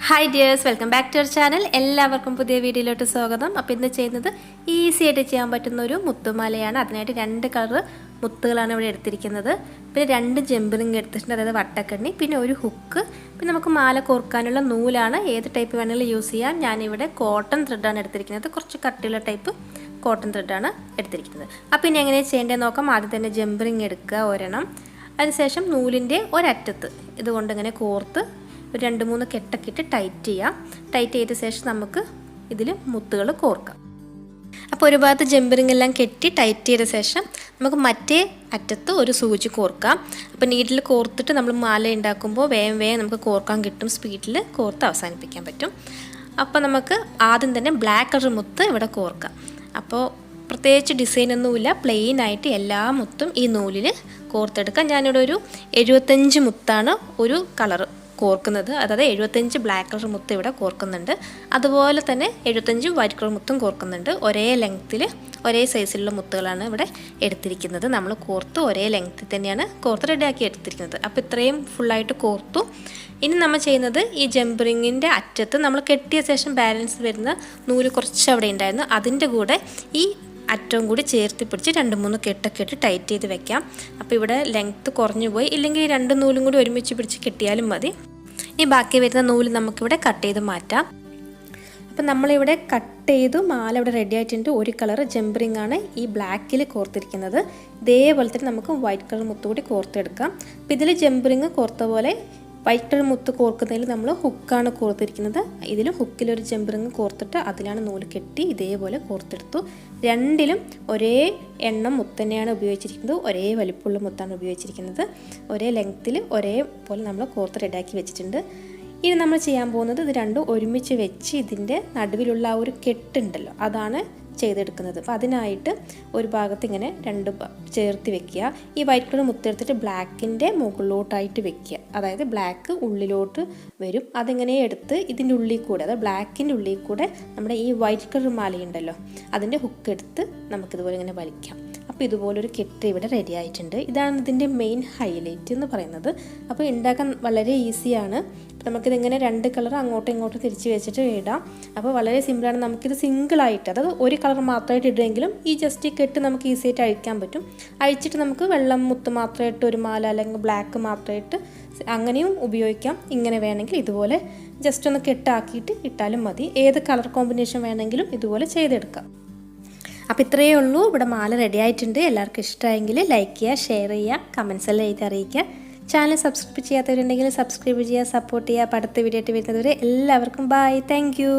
Hi dears, welcome back to our channel. എല്ലാവർക്കും പുതിയ വീഡിയോയിലോട്ട് സ്വാഗതം. അപ്പോൾ ഇന്ന് ചെയ്യുന്നത് ഈസി ആയിട്ട് ചെയ്യാൻ പറ്റുന്ന ഒരു മുത്തുമാലയാണ്. അതിനായിട്ട് 2 കളർ മുത്തുകളാണ് ഇവിടെ എടുത്തിരിക്കുന്നത്. പിന്നെ 2 ജംബറിങ് എടുത്തിട്ടുണ്ട്, അതായത് വട്ടക്കണ്ണി, പിന്നെ ഒരു ഹുക്ക്, പിന്നെ നമുക്ക് മാല കോർക്കാനുള്ള നൂലാണ്. ഏത് ടൈപ്പ് വേണമെങ്കിലും യൂസ് ചെയ്യാം. ഞാനിവിടെ കോട്ടൺ ത്രെഡാണ് എടുത്തിരിക്കുന്നത്, കുറച്ച് കട്ടിയുള്ള ടൈപ്പ് കോട്ടൺ ത്രെഡാണ് എടുത്തിരിക്കുന്നത്. അപ്പോൾ ഇനി എങ്ങനെ ചെയ്യേണ്ടതെന്ന് നോക്കാം. ആദ്യം തന്നെ ജംബറിങ് എടുക്കുക ഒരെണ്ണം. അതിനുശേഷം നൂലിൻ്റെ ഒരറ്റത്ത് ഇതുകൊണ്ട് ഇങ്ങനെ കോർത്ത് ഒരു 2-3 കെട്ടൊക്കെ ഇട്ട് ടൈറ്റ് ചെയ്യാം. ടൈറ്റ് ചെയ്ത ശേഷം നമുക്ക് ഇതിൽ മുത്തുകൾ കോർക്കാം. അപ്പോൾ ഒരു ഭാഗത്ത് ജംബറിങ് എല്ലാം കെട്ടി ടൈറ്റ് ചെയ്ത ശേഷം നമുക്ക് മറ്റേ അറ്റത്ത് ഒരു സൂചി കോർക്കാം. അപ്പോൾ നീഡിൽ കോർത്തിട്ട് നമ്മൾ മാല ഉണ്ടാക്കുമ്പോൾ വേഗം നമുക്ക് കോർക്കാൻ കിട്ടും, സ്പീഡിൽ കോർത്ത് അവസാനിപ്പിക്കാൻ പറ്റും. അപ്പോൾ നമുക്ക് ആദ്യം തന്നെ ബ്ലാക്ക് കളർ മുത്ത് ഇവിടെ കോർക്കാം. അപ്പോൾ പ്രത്യേകിച്ച് ഡിസൈനൊന്നുമില്ല, പ്ലെയിൻ ആയിട്ട് എല്ലാ മുത്തും ഈ നൂലിൽ കോർത്തെടുക്കാം. ഞാനിവിടെ ഒരു 75 മുത്താണ് ഒരു കളറ് കോർക്കുന്നത്, അതായത് 75 ബ്ലാക്ക് കളർ മുത്ത് ഇവിടെ കോർക്കുന്നുണ്ട്. അതുപോലെ തന്നെ 75 വൈറ്റ് കളർ മുത്തും കോർക്കുന്നുണ്ട്. ഒരേ ലെങ്ത്തിൽ ഒരേ സൈസിലുള്ള മുത്തുകളാണ് ഇവിടെ എടുത്തിരിക്കുന്നത്. നമ്മൾ കോർത്ത് ഒരേ ലെങ്ത്തിൽ തന്നെയാണ് കോർത്ത് റെഡിയാക്കി എടുത്തിരിക്കുന്നത്. അപ്പോൾ ഇത്രയും ഫുള്ളായിട്ട് കോർത്തു. ഇനി നമ്മൾ ചെയ്യുന്നത് ഈ ജംബറിങ്ങിൻ്റെ അറ്റത്ത് നമ്മൾ കെട്ടിയ ശേഷം ബാലൻസ് വരുന്ന നൂല് കുറച്ച് അവിടെ ഉണ്ടായിരുന്നു, അതിൻ്റെ കൂടെ ഈ അറ്റവും കൂടി ചേർത്ത് പിടിച്ച് 2-3 കെട്ടൊക്കെ ഇട്ട് ടൈറ്റ് ചെയ്ത് വെക്കാം. അപ്പോൾ ഇവിടെ ലെങ്ത്ത് കുറഞ്ഞു പോയി, ഇല്ലെങ്കിൽ 2 നൂലും കൂടി ഒരുമിച്ച് പിടിച്ച് കെട്ടിയാലും മതി. ഇനി ബാക്കി വരുന്ന നൂല് നമുക്കിവിടെ കട്ട് ചെയ്ത് മാറ്റാം. അപ്പം നമ്മളിവിടെ കട്ട് ചെയ്തു മാല ഇവിടെ റെഡി ആയിട്ടുണ്ട്. ഒരു കളർ ജംബറിങ് ആണ് ഈ ബ്ലാക്കിൽ കോർത്തിരിക്കുന്നത്. ഇതേപോലെ തന്നെ നമുക്ക് വൈറ്റ് കളർ മുത്ത് കൂടി കോർത്തെടുക്കാം. അപ്പോൾ ഇതിൽ ജംബറിങ് കോർത്ത പോലെ വൈറ്റ് കളർ മുത്ത് കോർക്കുന്നതിൽ നമ്മൾ ഹുക്കാണ് കോർത്തിരിക്കുന്നത്. ഇതിൽ ഹുക്കിലൊരു ജംബറിങ് കോർത്തിട്ട് അതിലാണ് നൂല് കെട്ടി ഇതേപോലെ കോർത്തെടുത്തു. രണ്ടിലും ഒരേ എണ്ണം മുത്ത് തന്നെയാണ് ഉപയോഗിച്ചിരിക്കുന്നത്, ഒരേ വലിപ്പമുള്ള മുത്താണ് ഉപയോഗിച്ചിരിക്കുന്നത്. ഒരേ ലെങ്ത്തിൽ ഒരേപോലെ നമ്മൾ കോർത്ത് റെഡിയാക്കി വെച്ചിട്ടുണ്ട്. ഇനി നമ്മൾ ചെയ്യാൻ പോകുന്നത് ഇത് രണ്ടും ഒരുമിച്ച് വെച്ച് ഇതിൻ്റെ നടുവിലുള്ള ആ ഒരു കെട്ടുണ്ടല്ലോ, അതാണ് ചെയ്തെടുക്കുന്നത്. അപ്പോൾ അതിനായിട്ട് ഒരു ഭാഗത്ത് ഇങ്ങനെ 2 ചേർത്ത് വെക്കുക. ഈ വൈറ്റ് കളർ മുത്തെടുത്തിട്ട് ബ്ലാക്കിൻ്റെ മുകളിലോട്ടായിട്ട് വെക്കുക, അതായത് ബ്ലാക്ക് ഉള്ളിലോട്ട് വരും. അതിങ്ങനെ എടുത്ത് ഇതിൻ്റെ ഉള്ളിൽ കൂടെ, അതായത് ബ്ലാക്കിൻ്റെ ഉള്ളിൽ കൂടെ നമ്മുടെ ഈ വൈറ്റ് കളർ മാലയുണ്ടല്ലോ അതിൻ്റെ ഹുക്ക് എടുത്ത് നമുക്കിതുപോലെ ഇങ്ങനെ വലിക്കാം. അപ്പോൾ ഇതുപോലൊരു കെട്ട് ഇവിടെ റെഡി ആയിട്ടുണ്ട്. ഇതാണ് ഇതിൻ്റെ മെയിൻ ഹൈലൈറ്റ് എന്ന് പറയുന്നത്. അപ്പോൾ ഉണ്ടാക്കാൻ വളരെ ഈസിയാണ്. നമുക്കിതിങ്ങനെ 2 കളർ അങ്ങോട്ടും ഇങ്ങോട്ടും തിരിച്ച് വെച്ചിട്ട് ഇടാം. അപ്പോൾ വളരെ സിമ്പിളാണ്. നമുക്കിത് സിംഗിളായിട്ട്, അതായത് ഒരു കളർ മാത്രമായിട്ട് ഇടുമെങ്കിലും ഈ ജസ്റ്റ് കെട്ട് നമുക്ക് ഈസി ആയിട്ട് അഴിക്കാൻ പറ്റും. അഴിച്ചിട്ട് നമുക്ക് വെള്ളം മുത്ത് മാത്രമായിട്ട് ഒരു മാല, അല്ലെങ്കിൽ ബ്ലാക്ക് മാത്രമായിട്ട് അങ്ങനെയും ഉപയോഗിക്കാം. ഇങ്ങനെ വേണമെങ്കിൽ ഇതുപോലെ ജസ്റ്റ് ഒന്ന് കെട്ടാക്കിയിട്ട് ഇട്ടാലും മതി. ഏത് കളർ കോമ്പിനേഷൻ വേണമെങ്കിലും ഇതുപോലെ ചെയ്തെടുക്കാം. അപ്പോൾ ഇത്രയേ ഉള്ളൂ. ഇവിടെ മാല റെഡി ആയിട്ടുണ്ട്. എല്ലാവർക്കും ഇഷ്ടമായെങ്കിൽ ലൈക്ക് ചെയ്യുക, ഷെയർ ചെയ്യുക, കമൻസ് എല്ലാം എഴുതി അറിയിക്കുക. ചാനൽ സബ്സ്ക്രൈബ് ചെയ്യാത്തവരുണ്ടെങ്കിൽ സബ്സ്ക്രൈബ് ചെയ്യുക, സപ്പോർട്ട് ചെയ്യുക. അപ്പോൾ അടുത്ത വീഡിയോ ആയിട്ട് വരുന്നതുവരെ എല്ലാവർക്കും ബൈ, താങ്ക് യു.